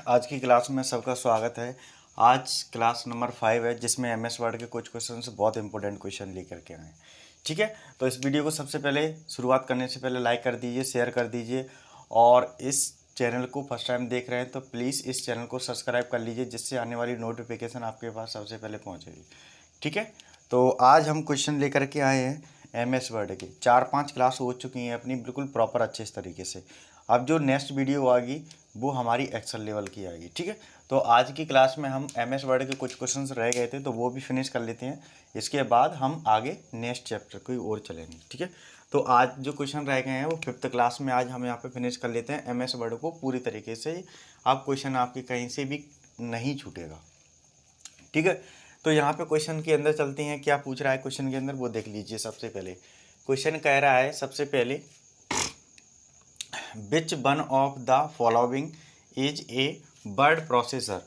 आज की क्लास में सबका स्वागत है। आज क्लास नंबर 5 है जिसमें एमएस वर्ड के कुछ क्वेश्चन से बहुत इंपॉर्टेंट क्वेश्चन लेकर के आए। ठीक है, तो इस वीडियो को सबसे पहले शुरुआत करने से पहले लाइक कर दीजिए, शेयर कर दीजिए और इस चैनल को फर्स्ट टाइम देख रहे हैं तो प्लीज़ इस चैनल को सब्सक्राइब कर लीजिए जिससे आने वाली नोटिफिकेशन आपके पास सबसे पहले पहुँचेगी। ठीक है, तो आज हम क्वेश्चन लेकर के आए हैं एमएस वर्ड के। 4-5 क्लास हो चुकी हैं अपनी बिल्कुल प्रॉपर अच्छे इस तरीके से। अब जो नेक्स्ट वीडियो आएगी वो हमारी एक्सेल लेवल की आएगी। ठीक है, तो आज की क्लास में हम एमएस वर्ड के कुछ क्वेश्चंस रह गए थे तो वो भी फिनिश कर लेते हैं। इसके बाद हम आगे नेक्स्ट चैप्टर की ओर चलेंगे। ठीक है, तो आज जो क्वेश्चन रह गए हैं वो 5th क्लास में आज हम यहाँ पे फिनिश कर लेते हैं एमएस वर्ड को पूरी तरीके से। अब क्वेश्चन आपके कहीं से भी नहीं छूटेगा। ठीक है, तो यहाँ पे क्वेश्चन के अंदर चलते हैं। क्या पूछ रहा है क्वेश्चन के अंदर वो देख लीजिए। सबसे पहले क्वेश्चन कह रहा है, सबसे पहले which one of the following is a word processor.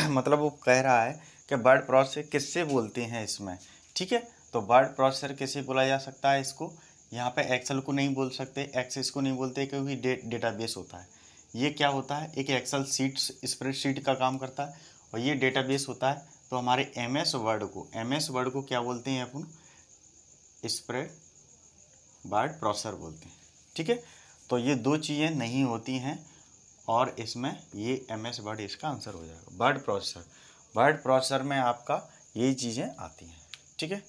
मतलब वो कह रहा है कि वर्ड प्रोसेसर किससे बोलते हैं इसमें। ठीक है, तो वर्ड प्रोसेसर किससे बोला जा सकता है इसको। यहाँ पे एक्सेल को नहीं बोल सकते, एक्सेस को नहीं बोलते क्योंकि डेटाबेस होता है। ये क्या होता है, एक एक्सेल शीट स्प्रेडशीट का काम करता है और ये डेटाबेस होता है। तो हमारे एमएस वर्ड को क्या बोलते हैं अपन, स्प्रेड वर्ड प्रोसेसर बोलते हैं। ठीक है, तो ये दो चीज़ें नहीं होती हैं और इसमें ये एमएस वर्ड इसका आंसर हो जाएगा। वर्ड प्रोसेसर में आपका यही चीज़ें आती हैं। ठीक है,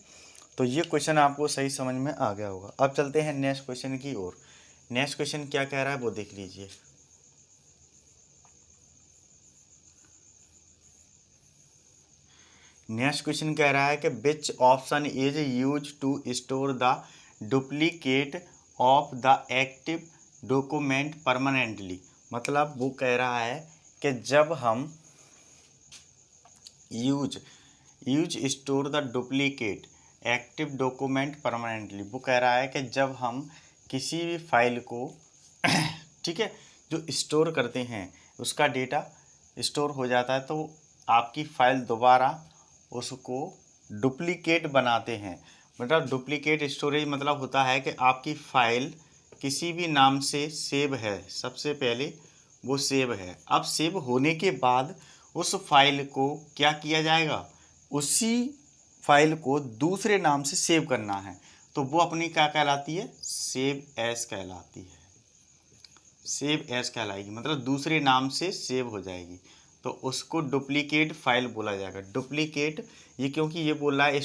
तो ये क्वेश्चन आपको सही समझ में आ गया होगा। अब चलते हैं नेक्स्ट क्वेश्चन की ओर। नेक्स्ट क्वेश्चन क्या कह रहा है वो देख लीजिए। नेक्स्ट क्वेश्चन कह रहा है कि which option is use to store the duplicate of the active document permanently. मतलब वो कह रहा है कि जब हम use store the duplicate active document permanently, वो कह रहा है कि जब हम किसी भी फाइल को ठीक है जो स्टोर करते हैं उसका डेटा स्टोर हो जाता है तो आपकी फाइल दोबारा उसको डुप्लीकेट बनाते हैं। मतलब डुप्लीकेट स्टोरेज मतलब होता है कि आपकी फाइल किसी भी नाम से सेव है, सबसे पहले वो सेव है। अब सेव होने के बाद उस फाइल को क्या किया जाएगा, उसी फाइल को दूसरे नाम से सेव करना है तो वो अपनी क्या कहलाती है, सेव एज कहलाती है। सेव एज कहलाएगी मतलब दूसरे नाम से सेव हो जाएगी तो उसको डुप्लीकेट फाइल बोला जाएगा। डुप्लीकेट ये क्योंकि ये बोल रहा है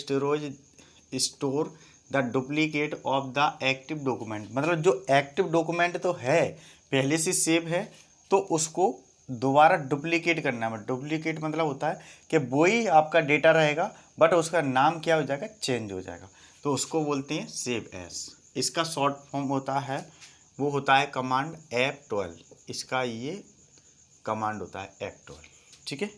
store the duplicate of the active document, मतलब जो एक्टिव डॉक्यूमेंट तो है पहले से सेव है तो उसको दोबारा डुप्लीकेट करना है। डुप्लीकेट मतलब होता है कि वही आपका डेटा रहेगा बट उसका नाम क्या हो जाएगा, चेंज हो जाएगा, तो उसको बोलते हैं सेव एज। इसका शॉर्ट फॉर्म होता है वो होता है कमांड F12। इसका ये कमांड होता है F12। ठीक है,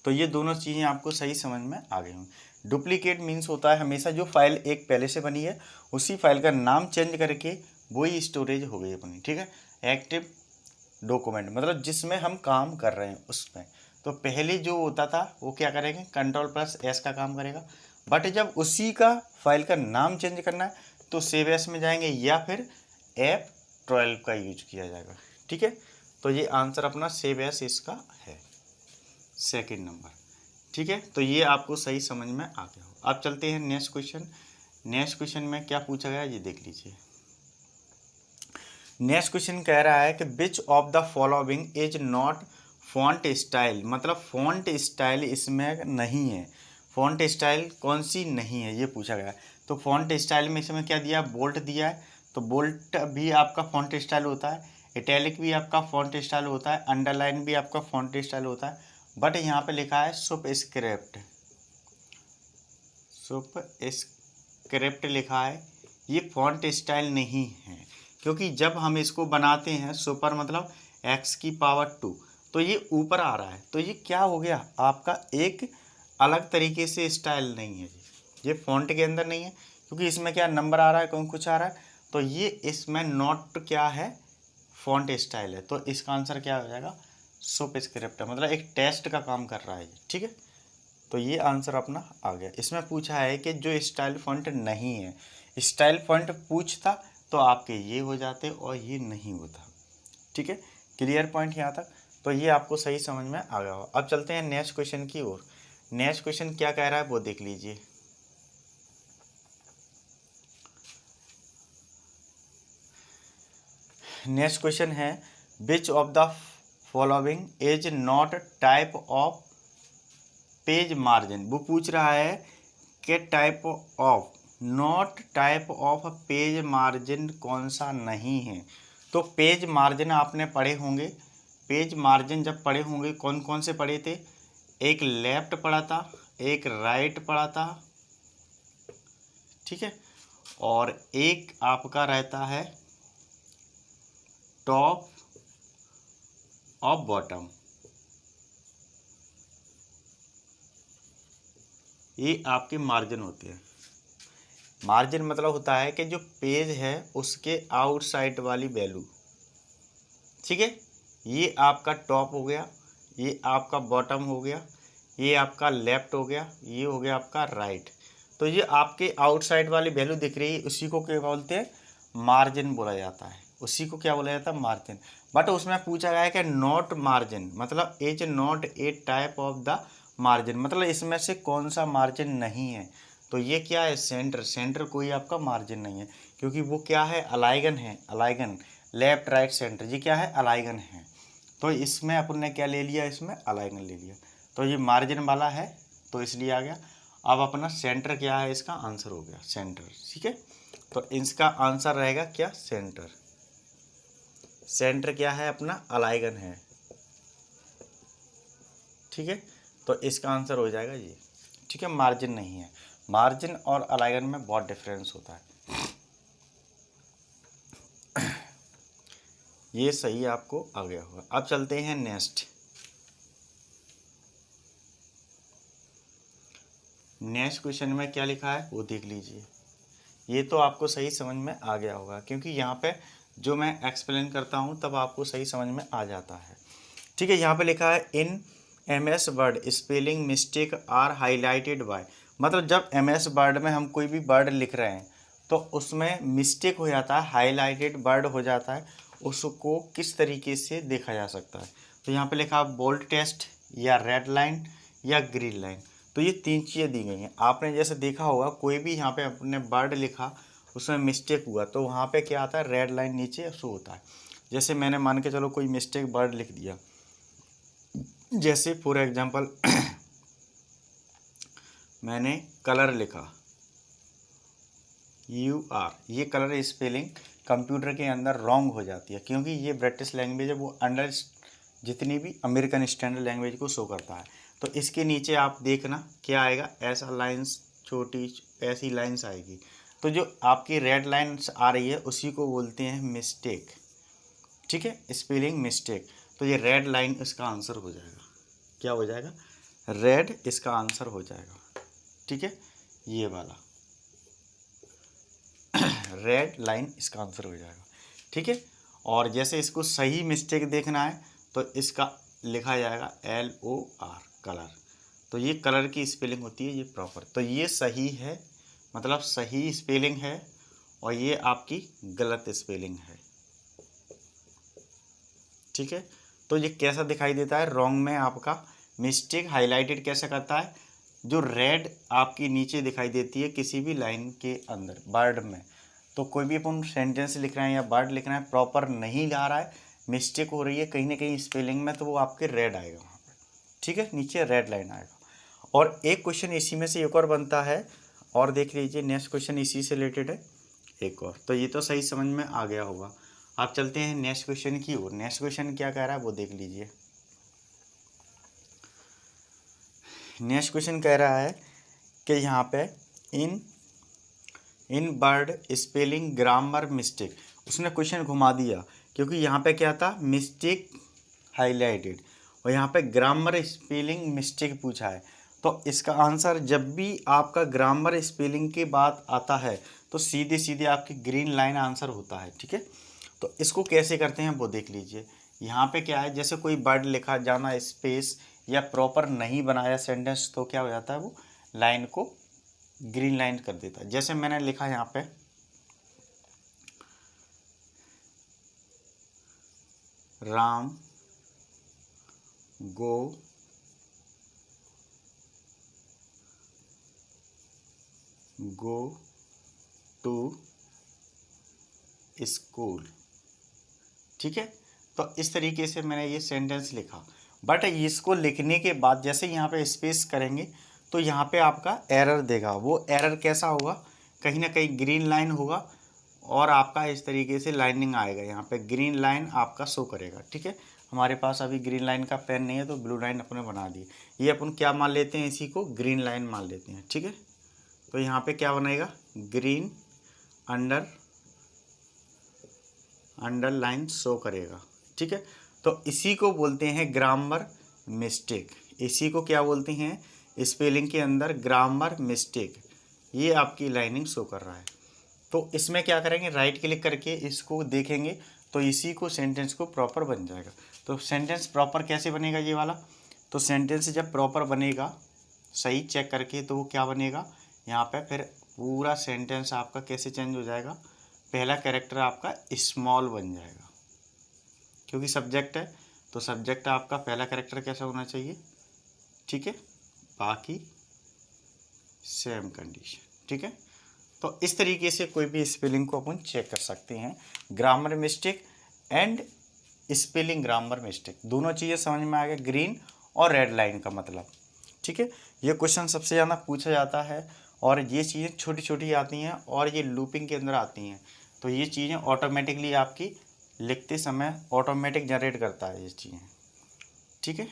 तो ये दोनों चीज़ें आपको सही समझ में आ गई होंगी। डुप्लीकेट मीन्स होता है हमेशा जो फाइल एक पहले से बनी है उसी फाइल का नाम चेंज करके वही स्टोरेज हो गई अपनी। ठीक है, एक्टिव डॉक्यूमेंट मतलब जिसमें हम काम कर रहे हैं उसमें तो पहले जो होता था वो क्या करेंगे, Ctrl+S का काम करेगा। बट जब उसी का फाइल का नाम चेंज करना है तो सेव एस में जाएंगे या फिर F12 का यूज किया जाएगा। ठीक है, तो ये आंसर अपना सेव एस इसका है, सेकंड नंबर। ठीक है, तो ये आपको सही समझ में आ गया हो। अब चलते हैं नेक्स्ट क्वेश्चन। नेक्स्ट क्वेश्चन में क्या पूछा गया ये देख लीजिए। नेक्स्ट क्वेश्चन कह रहा है कि विच of the following is not font style. मतलब फॉन्ट स्टाइल इसमें नहीं है। फॉन्ट स्टाइल कौन सी नहीं है ये पूछा गया है। तो फॉन्ट स्टाइल में इसमें क्या दिया, बोल्ट दिया है तो बोल्ट भी आपका फॉन्ट स्टाइल होता है, इटैलिक भी आपका फॉन्ट स्टाइल होता है, अंडरलाइन भी आपका फॉन्ट स्टाइल होता है। बट यहाँ पे लिखा है सुपरस्क्रिप्ट लिखा है, ये फॉन्ट स्टाइल नहीं है क्योंकि जब हम इसको बनाते हैं सुपर मतलब x⁻², तो ये ऊपर आ रहा है तो ये क्या हो गया आपका एक अलग तरीके से स्टाइल नहीं है जी, ये फॉन्ट के अंदर नहीं है क्योंकि इसमें क्या नंबर आ रहा है, कौन कुछ आ रहा है तो ये इसमें नॉट क्या है, फॉन्ट स्टाइल है। तो इसका आंसर क्या हो जाएगा, सुपरस्क्रिप्ट, मतलब एक टेस्ट का काम कर रहा है ये। ठीक है, तो ये आंसर अपना आ गया। इसमें पूछा है कि जो स्टाइल फॉन्ट नहीं है, स्टाइल फॉन्ट पूछता तो आपके ये हो जाते और ये नहीं होता। ठीक है, क्लियर पॉइंट यहाँ तक। तो ये आपको सही समझ में आ गया होगा। अब चलते हैं नेक्स्ट क्वेश्चन की ओर। नेक्स्ट क्वेश्चन क्या कह रहा है वो देख लीजिए। नेक्स्ट क्वेश्चन है विच of the following is not type of page margin. वो पूछ रहा है कि type of, not type of page margin कौन सा नहीं है। तो पेज मार्जिन आपने पढ़े होंगे, पेज मार्जिन जब पढ़े होंगे कौन कौन से पढ़े थे, एक लेफ्ट पढ़ा था, एक राइट पढ़ा था, ठीक है, और एक आपका रहता है टॉप और बॉटम। ये आपके मार्जिन होते हैं। मार्जिन मतलब होता है कि जो पेज है उसके आउटसाइड वाली वैल्यू, ठीक है। ये आपका टॉप हो गया, ये आपका बॉटम हो गया, ये आपका लेफ्ट हो गया, ये हो गया आपका राइट। तो ये आपके आउटसाइड वाली वैल्यू दिख रही है, उसी को क्या बोलते हैं, मार्जिन बोला जाता है। उसी को क्या बोला जाता है, मार्जिन। बट उसमें पूछा गया है कि नॉट मार्जिन मतलब is not a type of the margin, मतलब इसमें से कौन सा मार्जिन नहीं है। तो ये क्या है, सेंटर। सेंटर कोई आपका मार्जिन नहीं है, क्योंकि वो क्या है, अलाइगन है। अलाइगन लेफ्ट राइट सेंटर, ये क्या है, अलाइगन है। तो इसमें अपन ने क्या ले लिया, इसमें अलाइगन ले लिया। तो ये मार्जिन वाला है तो इसलिए आ गया। अब अपना सेंटर क्या है, इसका आंसर हो गया सेंटर, ठीक है। तो इसका आंसर रहेगा क्या, सेंटर। सेंटर क्या है अपना, अलाइगन है, ठीक है। तो इसका आंसर हो जाएगा ये, ठीक है। मार्जिन नहीं है, मार्जिन और अलाइगन में बहुत डिफरेंस होता है। ये सही आपको आ गया होगा। अब चलते हैं नेक्स्ट। नेक्स्ट क्वेश्चन में क्या लिखा है वो देख लीजिए। ये तो आपको सही समझ में आ गया होगा, क्योंकि यहाँ पे जो मैं एक्सप्लेन करता हूँ तब आपको सही समझ में आ जाता है, ठीक है। यहाँ पे लिखा है in MS Word spelling mistake are highlighted by, मतलब जब MS वर्ड में हम कोई भी वर्ड लिख रहे हैं तो उसमें मिस्टेक हो जाता है, हाईलाइटेड वर्ड हो जाता है, उसको किस तरीके से देखा जा सकता है। तो यहाँ पे लिखा बोल्ड टेक्स्ट या रेड लाइन या ग्रीन लाइन। तो ये तीन चीज़ें दी गई हैं। आपने जैसे देखा होगा कोई भी यहाँ पे अपने वर्ड लिखा उसमें मिस्टेक हुआ तो वहाँ पे क्या आता है, रेड लाइन नीचे शो होता है। जैसे मैंने मान के चलो कोई मिस्टेक वर्ड लिख दिया, जैसे फॉर एग्जांपल मैंने कलर लिखा UR, ये कलर स्पेलिंग कंप्यूटर के अंदर रॉन्ग हो जाती है, क्योंकि ये ब्रिटिश लैंग्वेज है, वो अंडर जितनी भी अमेरिकन स्टैंडर्ड लैंग्वेज को शो करता है। तो इसके नीचे आप देखना क्या आएगा, ऐसा लाइंस, छोटी ऐसी लाइंस आएगी। तो जो आपकी रेड लाइंस आ रही है उसी को बोलते हैं मिस्टेक, ठीक है, स्पेलिंग मिस्टेक। तो ये रेड लाइन इसका आंसर हो जाएगा, क्या हो जाएगा, रेड इसका आंसर हो जाएगा, ठीक है, ये वाला रेड लाइन इसका आंसर हो जाएगा, ठीक है। और जैसे इसको सही मिस्टेक देखना है तो इसका लिखा जाएगा LOR, कलर। तो ये कलर की स्पेलिंग होती है, ये प्रॉपर। तो ये सही है, मतलब सही स्पेलिंग है, और ये आपकी गलत स्पेलिंग है, ठीक है। तो ये कैसा दिखाई देता है, रॉन्ग में आपका मिस्टेक हाईलाइटेड कैसे करता है, जो रेड आपकी नीचे दिखाई देती है किसी भी लाइन के अंदर वर्ड में। तो कोई भी अपन सेंटेंस लिख रहे हैं या वर्ड लिख रहे हैं, प्रॉपर नहीं ला रहा है, मिस्टेक हो रही है कहीं ना कहीं स्पेलिंग में, तो वो आपके रेड आएगा वहाँ पर, ठीक है, नीचे रेड लाइन आएगा। और एक क्वेश्चन इसी में से एक और बनता है, और देख लीजिए नेक्स्ट क्वेश्चन इसी से रिलेटेड है एक और। तो ये तो सही समझ में आ गया होगा। आप चलते हैं नेक्स्ट क्वेश्चन की ओर। नेक्स्ट क्वेश्चन क्या कह रहा है वो देख लीजिए। नेक्स्ट क्वेश्चन कह रहा है कि यहाँ पे इन वर्ड स्पेलिंग ग्रामर मिस्टेक, उसने क्वेश्चन घुमा दिया, क्योंकि यहाँ पे क्या था, मिस्टेक हाईलाइटेड, और यहाँ पे ग्रामर स्पेलिंग मिस्टेक पूछा है। तो इसका आंसर जब भी आपका ग्रामर स्पेलिंग की बात आता है तो सीधे सीधे आपकी ग्रीन लाइन आंसर होता है, ठीक है। तो इसको कैसे करते हैं वो देख लीजिए। यहाँ पे क्या है, जैसे कोई वर्ड लिखा जाना स्पेस या प्रॉपर नहीं बनाया सेंटेंस, तो क्या हो जाता है, वो लाइन को ग्रीन लाइन कर देता है। जैसे मैंने लिखा यहाँ पे राम गो टू स्कूल। ठीक है, तो इस तरीके से मैंने ये सेंटेंस लिखा। बट इसको लिखने के बाद जैसे यहाँ पे स्पेस करेंगे तो यहाँ पे आपका एरर देगा। वो एरर कैसा होगा, कहीं ना कहीं ग्रीन लाइन होगा और आपका इस तरीके से लाइनिंग आएगा, यहाँ पे ग्रीन लाइन आपका शो करेगा। ठीक है, हमारे पास अभी ग्रीन लाइन का पेन नहीं है तो ब्लू लाइन अपने बना दी। ये अपन क्या मान लेते हैं, इसी को ग्रीन लाइन मान लेते हैं। ठीक है, तो यहाँ पे क्या बनेगा, ग्रीन अंडरलाइन शो करेगा। ठीक है, तो इसी को बोलते हैं ग्रामर मिस्टेक। इसी को क्या बोलते हैं, स्पेलिंग के अंदर ग्रामर मिस्टेक। ये आपकी लाइनिंग शो कर रहा है। तो इसमें क्या करेंगे, राइट क्लिक करके इसको देखेंगे तो इसी को सेंटेंस को प्रॉपर बन जाएगा। तो सेंटेंस प्रॉपर कैसे बनेगा ये वाला, तो सेंटेंस जब प्रॉपर बनेगा सही चेक करके तो वो क्या बनेगा, यहाँ पे फिर पूरा सेंटेंस आपका कैसे चेंज हो जाएगा, पहला कैरेक्टर आपका स्मॉल बन जाएगा क्योंकि सब्जेक्ट है, तो सब्जेक्ट आपका पहला कैरेक्टर कैसा होना चाहिए। ठीक है, बाकी सेम कंडीशन। ठीक है, तो इस तरीके से कोई भी स्पेलिंग को अपन चेक कर सकते हैं। Grammar mistake and spelling grammar mistake दोनों चीज़ें समझ में आ गया, ग्रीन और रेड लाइन का मतलब। ठीक है, ये क्वेश्चन सबसे ज़्यादा पूछा जाता है और ये चीज़ें छोटी छोटी आती हैं और ये लूपिंग के अंदर आती हैं, तो ये चीज़ें ऑटोमेटिकली आपकी लिखते समय ऑटोमेटिक जनरेट करता है ये चीज़ें। ठीक है,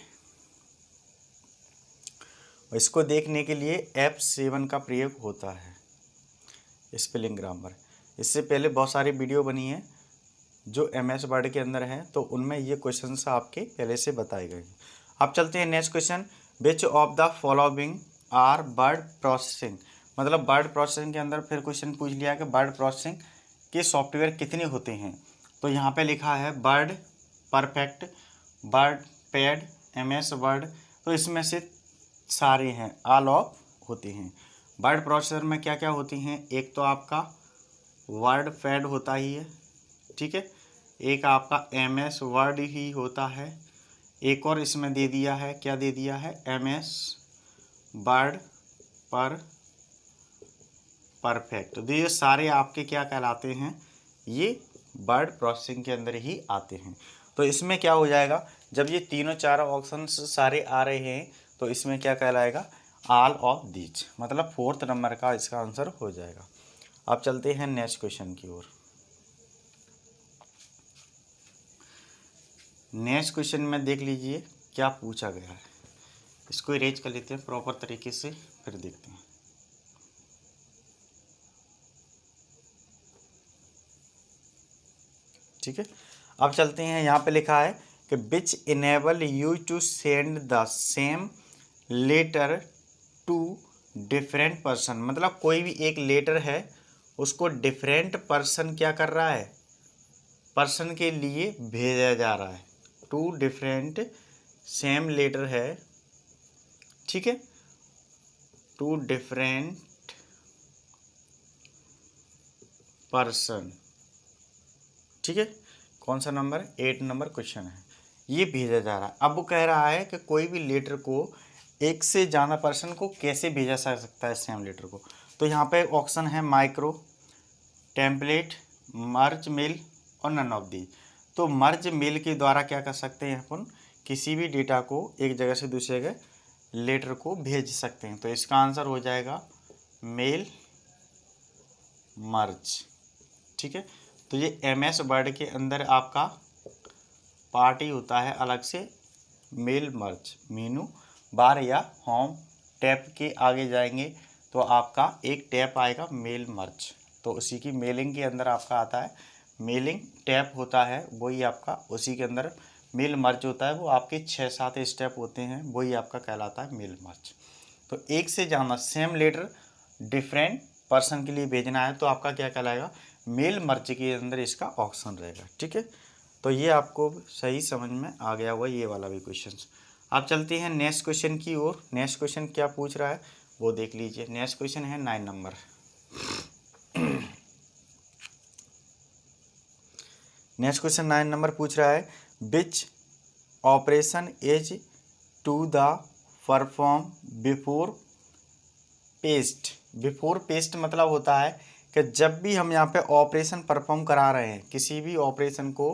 इसको देखने के लिए F7 का प्रयोग होता है स्पेलिंग ग्रामर। इससे पहले बहुत सारी वीडियो बनी है जो MS वर्ड के अंदर है, तो उनमें ये क्वेश्चन आपके पहले से बताए गए हैं। अब चलते हैं next question, which of the following are word processing. मतलब बर्ड प्रोसेसिंग के अंदर फिर क्वेश्चन पूछ लिया कि बर्ड प्रोसेसिंग के सॉफ्टवेयर कितने होते हैं। तो यहाँ पे लिखा है bird perfect, bird pad, MS word, तो इसमें से सारे हैं, ऑल ऑफ होते हैं। बर्ड प्रोसेसर में क्या क्या होती हैं, एक तो आपका वर्ड पैड होता ही है। ठीक है, एक आपका MS वर्ड ही होता है, एक और इसमें दे दिया है, क्या दे दिया है, MS वर्ड परफेक्ट। तो ये सारे आपके क्या कहलाते हैं, ये वर्ड प्रोसेसिंग के अंदर ही आते हैं। तो इसमें क्या हो जाएगा, जब ये तीनों चारों ऑप्शन सारे आ रहे हैं तो इसमें क्या कहलाएगा, ऑल ऑफ दीज, मतलब 4th नंबर का इसका आंसर हो जाएगा। अब चलते हैं नेक्स्ट क्वेश्चन की ओर। नेक्स्ट क्वेश्चन में देख लीजिए क्या पूछा गया है, इसको इरेज कर लेते हैं प्रॉपर तरीके से, फिर देखते हैं। ठीक है, अब चलते हैं, यहाँ पे लिखा है कि which enable you to send the same letter to different person. मतलब कोई भी एक लेटर है उसको डिफरेंट पर्सन क्या कर रहा है, पर्सन के लिए भेजा जा रहा है। टू डिफरेंट सेम लेटर है, ठीक है, टू डिफरेंट पर्सन। ठीक है, कौन सा नंबर, 8 नंबर क्वेश्चन है, ये भेजा जा रहा है। अब वो कह रहा है कि कोई भी लेटर को एक से ज़्यादा पर्सन को कैसे भेजा जा सकता है सेम लेटर को। तो यहाँ पे ऑप्शन है माइक्रो, टेम्पलेट, मर्ज मेल और नन ऑफ दी। तो मर्ज मेल के द्वारा क्या कर सकते हैं अपन, किसी भी डेटा को एक जगह से दूसरी जगह लेटर को भेज सकते हैं। तो इसका आंसर हो जाएगा मेल मर्ज। ठीक है, तो ये MS वर्ड के अंदर आपका पार्ट ही होता है अलग से मेल मर्ज। मीनू बार या होम टैप के आगे जाएंगे तो आपका एक टैप आएगा मेल मर्ज, तो उसी की मेलिंग के अंदर आपका आता है। मेलिंग टैप होता है वही आपका, उसी के अंदर मेल मर्ज होता है, वो आपके 6-7 स्टेप होते हैं, वही आपका कहलाता है मेल मर्ज। तो एक से ज़्यादा सेम लेटर डिफरेंट पर्सन के लिए भेजना है तो आपका क्या कहलाएगा, मेल मर्ज के अंदर इसका ऑप्शन रहेगा। ठीक है, तो ये आपको सही समझ में आ गया हुआ ये वाला भी क्वेश्चन। आप चलते हैं नेक्स्ट क्वेश्चन की ओर। नेक्स्ट क्वेश्चन क्या पूछ रहा है वो देख लीजिए। नेक्स्ट क्वेश्चन है 9 नंबर। नेक्स्ट क्वेश्चन 9 नंबर पूछ रहा है which operation is to the perform before paste. Before paste मतलब होता है कि जब भी हम यहाँ पे ऑपरेशन परफॉर्म करा रहे हैं, किसी भी ऑपरेशन को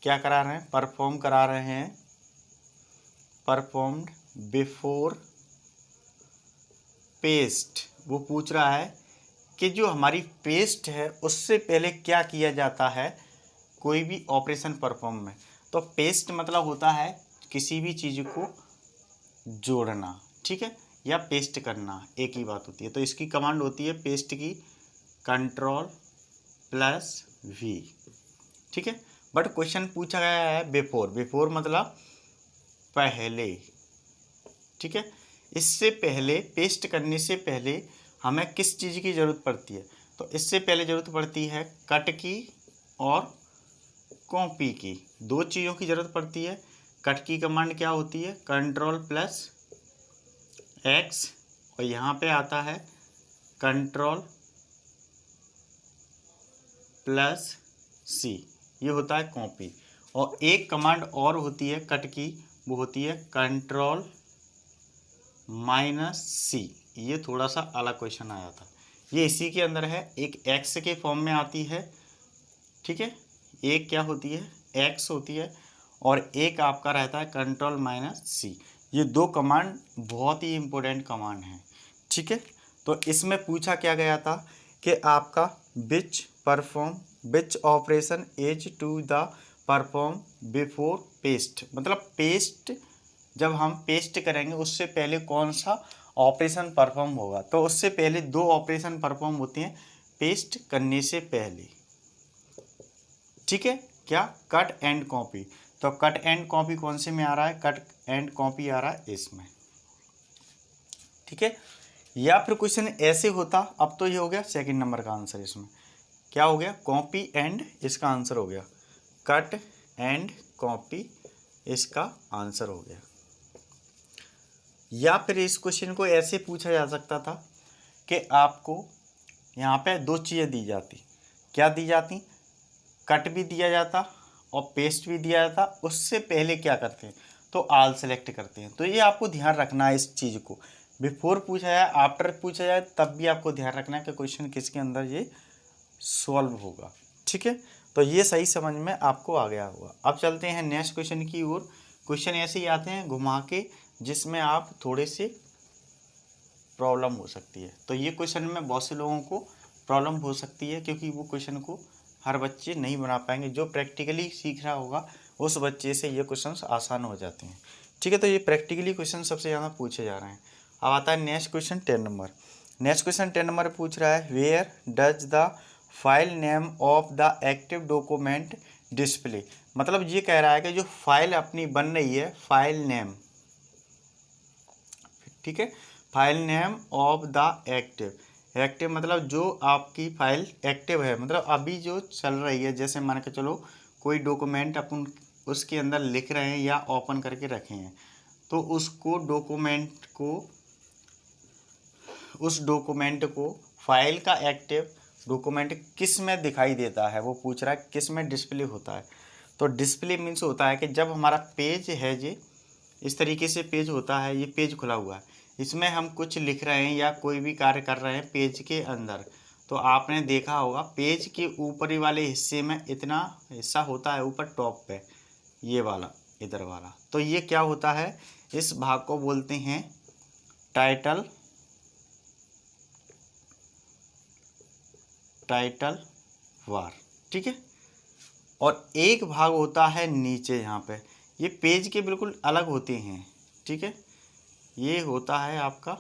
क्या करा रहे हैं, परफॉर्म करा रहे हैं, परफॉर्म्ड बिफोर पेस्ट। वो पूछ रहा है कि जो हमारी पेस्ट है उससे पहले क्या किया जाता है कोई भी ऑपरेशन परफॉर्म में। तो पेस्ट मतलब होता है किसी भी चीज़ को जोड़ना, ठीक है, या पेस्ट करना, एक ही बात होती है। तो इसकी कमांड होती है पेस्ट की Ctrl+V, ठीक है। बट क्वेश्चन पूछा गया है बिफोर। बिफोर मतलब पहले, ठीक है। इससे पहले, पेस्ट करने से पहले हमें किस चीज़ की ज़रूरत पड़ती है? तो इससे पहले ज़रूरत पड़ती है कट की और कॉपी की, दो चीज़ों की ज़रूरत पड़ती है। कट की कमांड क्या होती है? Ctrl+X, और यहाँ पे आता है Ctrl+C, ये होता है कॉपी। और एक कमांड और होती है कट की, वो होती है Ctrl-C। ये थोड़ा सा अलग क्वेश्चन आया था, ये इसी के अंदर है, एक X के फॉर्म में आती है, ठीक है। एक क्या होती है? X होती है, और एक आपका रहता है Ctrl-C। ये दो कमांड बहुत ही इम्पोर्टेंट कमांड हैं, ठीक है। तो इसमें पूछा क्या गया था कि आपका which operation as to the perform before paste, मतलब पेस्ट जब हम पेस्ट करेंगे उससे पहले कौन सा ऑपरेशन परफॉर्म होगा। तो उससे पहले दो ऑपरेशन परफॉर्म होते हैं पेस्ट करने से पहले, ठीक है। क्या? Cut and copy. तो कट एंड कॉपी कौन से में आ रहा है? कट एंड कॉपी आ रहा है इसमें, ठीक है। या फिर क्वेश्चन ऐसे होता, अब तो ये हो गया सेकंड नंबर का आंसर। इसमें क्या हो गया? कॉपी एंड, इसका आंसर हो गया कट एंड कॉपी, इसका आंसर हो गया। या फिर इस क्वेश्चन को ऐसे पूछा जा सकता था कि आपको यहाँ पे दो चीज़ें दी जाती। क्या दी जाती? कट भी दिया जाता और पेस्ट भी दिया जाता। उससे पहले क्या करते हैं? तो ऑल सेलेक्ट करते हैं। तो ये आपको ध्यान रखना है इस चीज़ को। बिफोर पूछा जाए, आफ्टर पूछा जाए, तब भी आपको ध्यान रखना है कि क्वेश्चन किसके अंदर ये सॉल्व होगा, ठीक है। तो ये सही समझ में आपको आ गया होगा। अब चलते हैं नेक्स्ट क्वेश्चन की ओर। क्वेश्चन ऐसे ही आते हैं घुमा के, जिसमें आप थोड़े से प्रॉब्लम हो सकती है। तो ये क्वेश्चन में बहुत से लोगों को प्रॉब्लम हो सकती है, क्योंकि वो क्वेश्चन को हर बच्चे नहीं बना पाएंगे। जो प्रैक्टिकली सीख रहा होगा उस बच्चे से ये क्वेश्चंस आसान हो जाते हैं, ठीक है। तो ये प्रैक्टिकली क्वेश्चन सबसे ज़्यादा पूछे जा रहे हैं। अब आता है next question 10 number. Next question 10 number पूछ रहा है where does the file name of the active document display. मतलब ये कह रहा है कि जो फाइल अपनी बन रही है, फाइल नेम, ठीक है, file name of the active. Active मतलब जो आपकी फाइल एक्टिव है, मतलब अभी जो चल रही है। जैसे मान के चलो कोई डॉक्यूमेंट अपन उसके अंदर लिख रहे हैं या ओपन करके रखे हैं, तो उसको डॉक्यूमेंट को, उस डॉक्यूमेंट को, फाइल का एक्टिव डॉक्यूमेंट किस में दिखाई देता है, वो पूछ रहा है किस में डिस्प्ले होता है। तो डिस्प्ले मीन्स होता है कि जब हमारा पेज है, ये इस तरीके से पेज होता है, ये पेज खुला हुआ है, इसमें हम कुछ लिख रहे हैं या कोई भी कार्य कर रहे हैं पेज के अंदर। तो आपने देखा होगा पेज के ऊपरी वाले हिस्से में इतना हिस्सा होता है ऊपर टॉप पे, ये वाला, इधर वाला। तो ये क्या होता है? इस भाग को बोलते हैं टाइटल बार, ठीक है। और एक भाग होता है नीचे, यहाँ पे ये पेज के बिल्कुल अलग होते हैं, ठीक है। ये होता है आपका,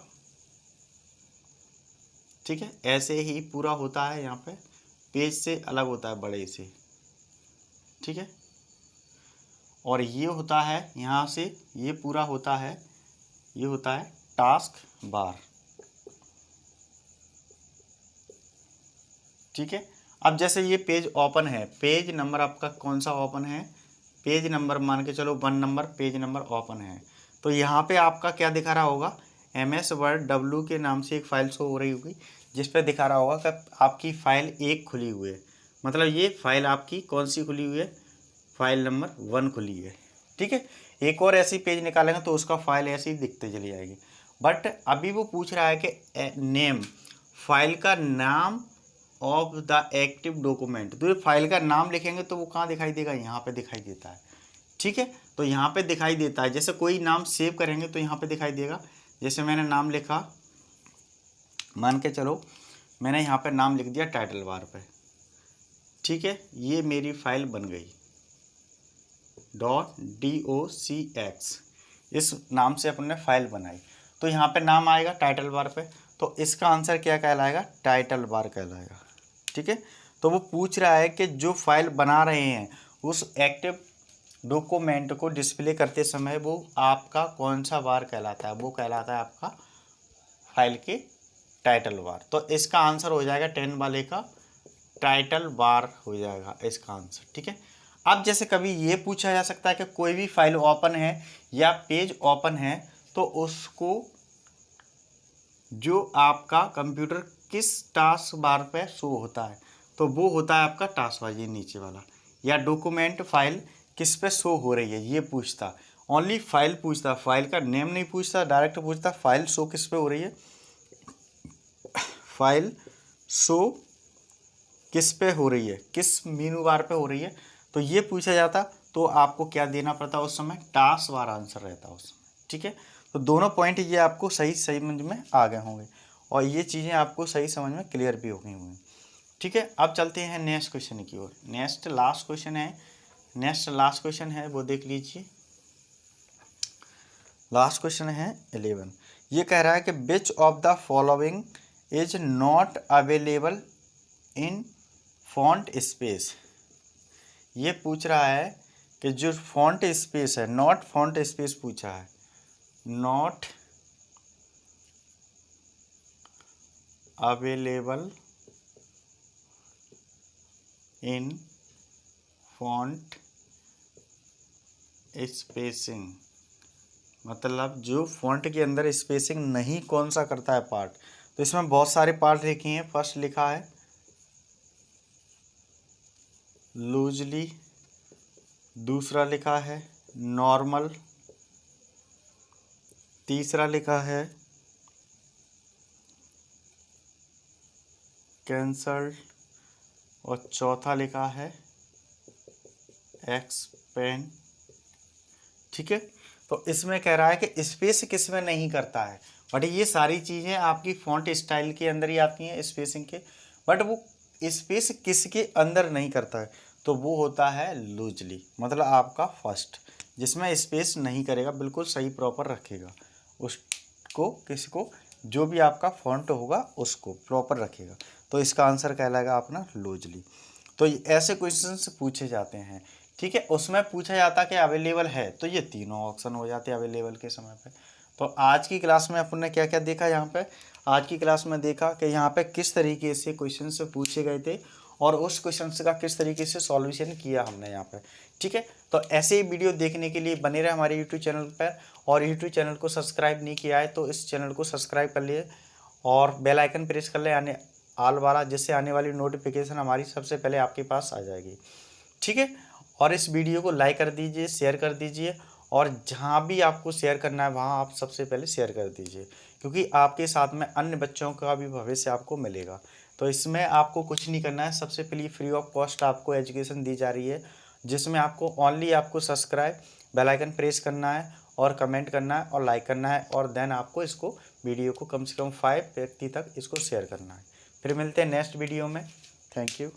ठीक है, ऐसे ही पूरा होता है, यहाँ पे पेज से अलग होता है बड़े से, ठीक है। और ये होता है यहाँ से, ये पूरा होता है, ये होता है टास्क बार, ठीक है। अब जैसे ये पेज ओपन है, पेज नंबर आपका कौन सा ओपन है? पेज नंबर मान के चलो 1 नंबर पेज नंबर ओपन है। तो यहाँ पे आपका क्या दिखा रहा होगा? MS Word W के नाम से एक फ़ाइल शो हो रही होगी, जिस पे दिखा रहा होगा कि आपकी फ़ाइल 1 खुली हुई है। मतलब ये फ़ाइल आपकी कौन सी खुली हुई है? फाइल नंबर 1 खुली है, ठीक है। एक और ऐसी पेज निकालेंगे तो उसका फाइल ऐसे ही दिखते चली जाएगी। बट अभी वो पूछ रहा है कि नेम, फाइल का नाम ऑफ द एक्टिव डॉक्यूमेंट। तो ये फाइल का नाम लिखेंगे तो वो कहाँ दिखाई देगा, यहाँ पे दिखाई देता है। ठीक है, तो यहाँ पे दिखाई देता है। जैसे कोई नाम सेव करेंगे तो यहाँ पे दिखाई देगा। जैसे मैंने नाम लिखा, मान के चलो मैंने यहाँ पे नाम लिख दिया टाइटल बार पे। ठीक है, ये मेरी फाइल बन गई .docx, इस नाम से अपन ने फाइल बनाई। तो यहाँ पे नाम आएगा टाइटल बार पे, तो इसका आंसर क्या कहलाएगा, टाइटल बार कहलाएगा। ठीक है, तो वो पूछ रहा है कि जो फाइल बना रहे हैं उस एक्टिव डॉक्यूमेंट को डिस्प्ले करते समय वो आपका कौन सा बार कहलाता है, वो कहलाता है आपका फाइल के टाइटल बार। तो इसका आंसर हो जाएगा 10 वाले का टाइटल बार हो जाएगा इसका आंसर। ठीक है, अब जैसे कभी ये पूछा जा सकता है कि कोई भी फाइल ओपन है या पेज ओपन है तो उसको जो आपका कंप्यूटर किस टास्क बार पे शो होता है, तो वो होता है आपका टास्क बार, ये नीचे वाला। या डॉक्यूमेंट फाइल किस पे शो हो रही है ये पूछता, ओनली फाइल पूछता, फाइल का नेम नहीं पूछता, डायरेक्ट पूछता फाइल शो किस पे हो रही है, फाइल शो किस पे हो रही है, किस मेनू बार पे हो रही है। तो ये पूछा जाता तो आपको क्या देना पड़ता उस समय, टास्क बार आंसर रहता उस समय। ठीक है, तो दोनों पॉइंट ये आपको सही समझ में आ गए होंगे और ये चीज़ें आपको सही समझ में क्लियर भी हो गई होंगी। ठीक है, अब चलते हैं नेक्स्ट क्वेश्चन की ओर। नेक्स्ट लास्ट क्वेश्चन है वो देख लीजिए। लास्ट क्वेश्चन है 11। ये कह रहा है कि विच of the following is not available in font space. ये पूछ रहा है कि जो फॉन्ट स्पेस है, नॉट फॉन्ट स्पेस पूछा है, not available in font spacing, मतलब जो फॉन्ट के अंदर स्पेसिंग नहीं कौन सा करता है पार्ट। तो इसमें बहुत सारे पार्ट लिखे हैं। फर्स्ट लिखा है लूजली, दूसरा लिखा है नॉर्मल, तीसरा लिखा है कैंसल्ड और चौथा लिखा है एक्सपेंड। ठीक है, तो इसमें कह रहा है कि स्पेस किस में नहीं करता है, बट ये सारी चीज़ें आपकी फॉन्ट स्टाइल के अंदर ही आती हैं स्पेसिंग के, बट वो स्पेस किसके अंदर नहीं करता है, तो वो होता है लूजली, मतलब आपका फर्स्ट, जिसमें स्पेस नहीं करेगा, बिल्कुल सही प्रॉपर रखेगा उसको, किसको, जो भी आपका फॉन्ट होगा उसको प्रॉपर रखेगा। तो इसका आंसर कहलाएगा अपना लूजली। तो ऐसे क्वेश्चन पूछे जाते हैं। ठीक है, उसमें पूछा जाता कि अवेलेबल है, तो ये तीनों ऑप्शन हो जाते हैं अवेलेबल के समय पे। तो आज की क्लास में अपन ने क्या क्या देखा, यहाँ पे आज की क्लास में देखा कि यहाँ पे किस तरीके से क्वेश्चन से पूछे गए थे और उस क्वेश्चन का किस तरीके से सॉल्यूशन किया हमने यहाँ पे। ठीक है, तो ऐसे ही वीडियो देखने के लिए बने रहे हमारे यूट्यूब चैनल पर, और यूट्यूब चैनल को सब्सक्राइब नहीं किया है तो इस चैनल को सब्सक्राइब कर लिए और बेल आइकन प्रेस कर ले आने आल वाला, जिससे आने वाली नोटिफिकेशन हमारी सबसे पहले आपके पास आ जाएगी। ठीक है, और इस वीडियो को लाइक कर दीजिए, शेयर कर दीजिए, और जहाँ भी आपको शेयर करना है वहाँ आप सबसे पहले शेयर कर दीजिए, क्योंकि आपके साथ में अन्य बच्चों का भी भविष्य आपको मिलेगा। तो इसमें आपको कुछ नहीं करना है, सबसे पहले फ्री ऑफ कॉस्ट आपको एजुकेशन दी जा रही है, जिसमें आपको ओनली आपको सब्सक्राइब, बेल आइकन प्रेस करना है और कमेंट करना है और लाइक करना है, और देन आपको इसको वीडियो को कम से कम 5 व्यक्ति तक इसको शेयर करना है। फिर मिलते हैं नेक्स्ट वीडियो में। Thank you.